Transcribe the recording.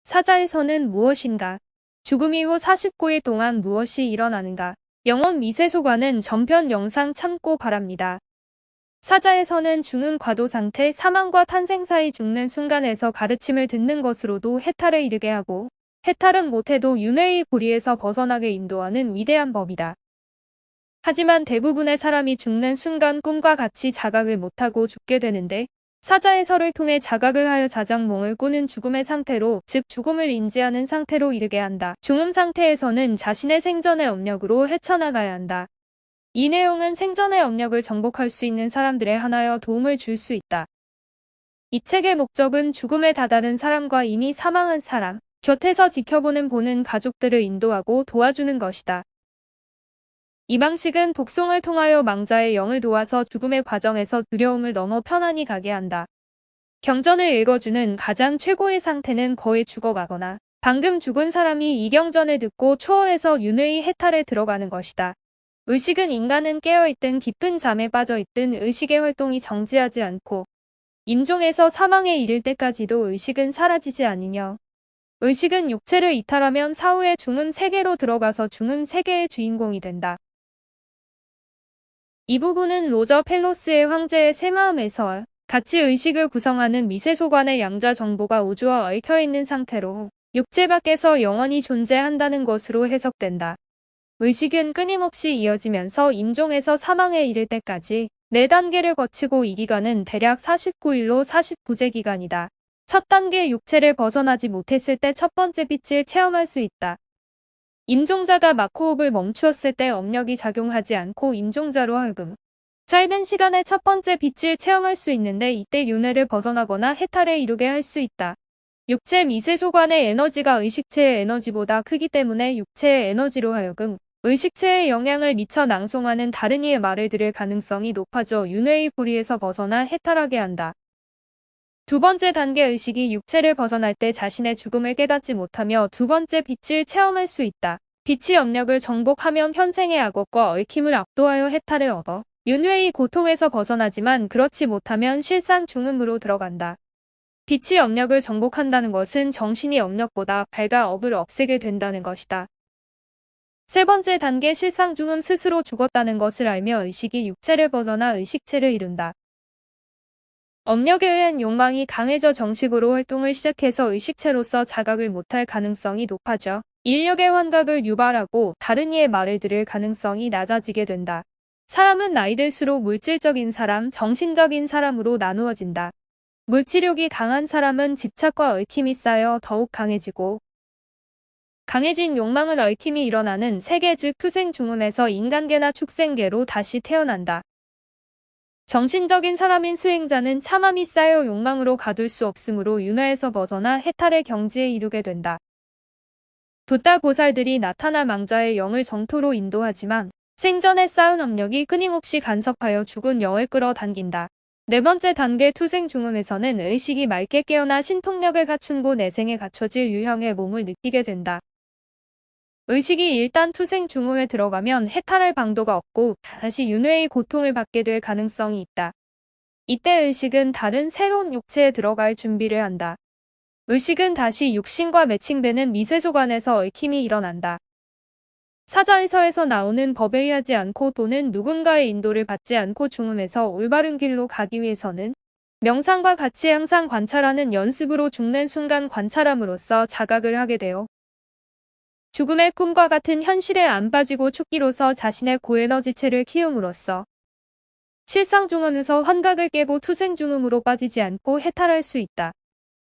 사자에서는 무엇인가? 죽음 이후 49일 동안 무엇이 일어나는가? 영원 미세소관은 전편 영상 참고 바랍니다. 사자에서는 죽음 과도 상태, 사망과 탄생 사이 죽는 순간에서 가르침을 듣는 것으로도 해탈에 이르게 하고 해탈은 못해도 윤회의 고리에서 벗어나게 인도하는 위대한 법이다. 하지만 대부분의 사람이 죽는 순간 꿈과 같이 자각을 못하고 죽게 되는데 사자해설을 통해 자각을 하여 자작몽을 꾸는 죽음의 상태로, 즉 죽음을 인지하는 상태로 이르게 한다. 죽음 상태에서는 자신의 생전의 업력으로 헤쳐나가야 한다. 이 내용은 생전의 업력을 정복할 수 있는 사람들에 한하여 도움을 줄 수 있다. 이 책의 목적은 죽음에 다다른 사람과 이미 사망한 사람, 곁에서 지켜보는 보는 가족들을 인도하고 도와주는 것이다. 이 방식은 독송을 통하여 망자의 영을 도와서 죽음의 과정에서 두려움을 넘어 편안히 가게 한다. 경전을 읽어주는 가장 최고의 상태는 거의 죽어가거나 방금 죽은 사람이 이 경전을 듣고 초월해서 윤회의 해탈에 들어가는 것이다. 의식은 인간은 깨어있든 깊은 잠에 빠져있든 의식의 활동이 정지하지 않고 임종에서 사망에 이를 때까지도 의식은 사라지지 않으며 의식은 육체를 이탈하면 사후에 중음 세계로 들어가서 중음 세계의 주인공이 된다. 이 부분은 로저 펠로스의 황제의 새마음에서 같이 의식을 구성하는 미세소관의 양자 정보가 우주와 얽혀있는 상태로 육체 밖에서 영원히 존재한다는 것으로 해석된다. 의식은 끊임없이 이어지면서 임종에서 사망에 이를 때까지 4단계를 거치고 이 기간은 대략 49일로 49제 기간이다. 첫 단계 육체를 벗어나지 못했을 때 첫 번째 빛을 체험할 수 있다. 임종자가 막호흡을 멈추었을 때 업력이 작용하지 않고 임종자로 하여금 짧은 시간에 첫 번째 빛을 체험할 수 있는데 이때 윤회를 벗어나거나 해탈에 이르게 할 수 있다. 육체 미세소관의 에너지가 의식체의 에너지보다 크기 때문에 육체의 에너지로 하여금 의식체에 영향을 미쳐 낭송하는 다른 이의 말을 들을 가능성이 높아져 윤회의 고리에서 벗어나 해탈하게 한다. 두 번째 단계 의식이 육체를 벗어날 때 자신의 죽음을 깨닫지 못하며 두 번째 빛을 체험할 수 있다. 빛이 업력을 정복하면 현생의 악업과 얽힘을 압도하여 해탈을 얻어 윤회의 고통에서 벗어나지만 그렇지 못하면 실상 중음으로 들어간다. 빛이 업력을 정복한다는 것은 정신이 업력보다 밝아 업을 없애게 된다는 것이다. 세 번째 단계 실상 중음 스스로 죽었다는 것을 알며 의식이 육체를 벗어나 의식체를 이룬다. 업력에 의한 욕망이 강해져 정식으로 활동을 시작해서 의식체로서 자각을 못할 가능성이 높아져 인력의 환각을 유발하고 다른 이의 말을 들을 가능성이 낮아지게 된다. 사람은 나이 들수록 물질적인 사람, 정신적인 사람으로 나누어진다. 물치력이 강한 사람은 집착과 얽힘이 쌓여 더욱 강해지고 강해진 욕망을 얽힘이 일어나는 세계 즉 투생 중음에서 인간계나 축생계로 다시 태어난다. 정신적인 사람인 수행자는 참함이 쌓여 욕망으로 가둘 수 없으므로 윤회에서 벗어나 해탈의 경지에 이르게 된다. 돛달 보살들이 나타나 망자의 영을 정토로 인도하지만 생전에 쌓은 업력이 끊임없이 간섭하여 죽은 영을 끌어당긴다. 네 번째 단계 투생 중음에서는 의식이 맑게 깨어나 신통력을 갖춘 곳 내생에 갖춰질 유형의 몸을 느끼게 된다. 의식이 일단 투생 중음에 들어가면 해탈할 방도가 없고 다시 윤회의 고통을 받게 될 가능성이 있다. 이때 의식은 다른 새로운 육체에 들어갈 준비를 한다. 의식은 다시 육신과 매칭되는 미세소관에서 얽힘이 일어난다. 사자에서에서 나오는 법에 의하지 않고 또는 누군가의 인도를 받지 않고 중음에서 올바른 길로 가기 위해서는 명상과 같이 항상 관찰하는 연습으로 죽는 순간 관찰함으로써 자각을 하게 되어 죽음의 꿈과 같은 현실에 안 빠지고 촉기로서 자신의 고에너지체를 키움으로써 실상 중음에서 환각을 깨고 투생 중음으로 빠지지 않고 해탈할 수 있다.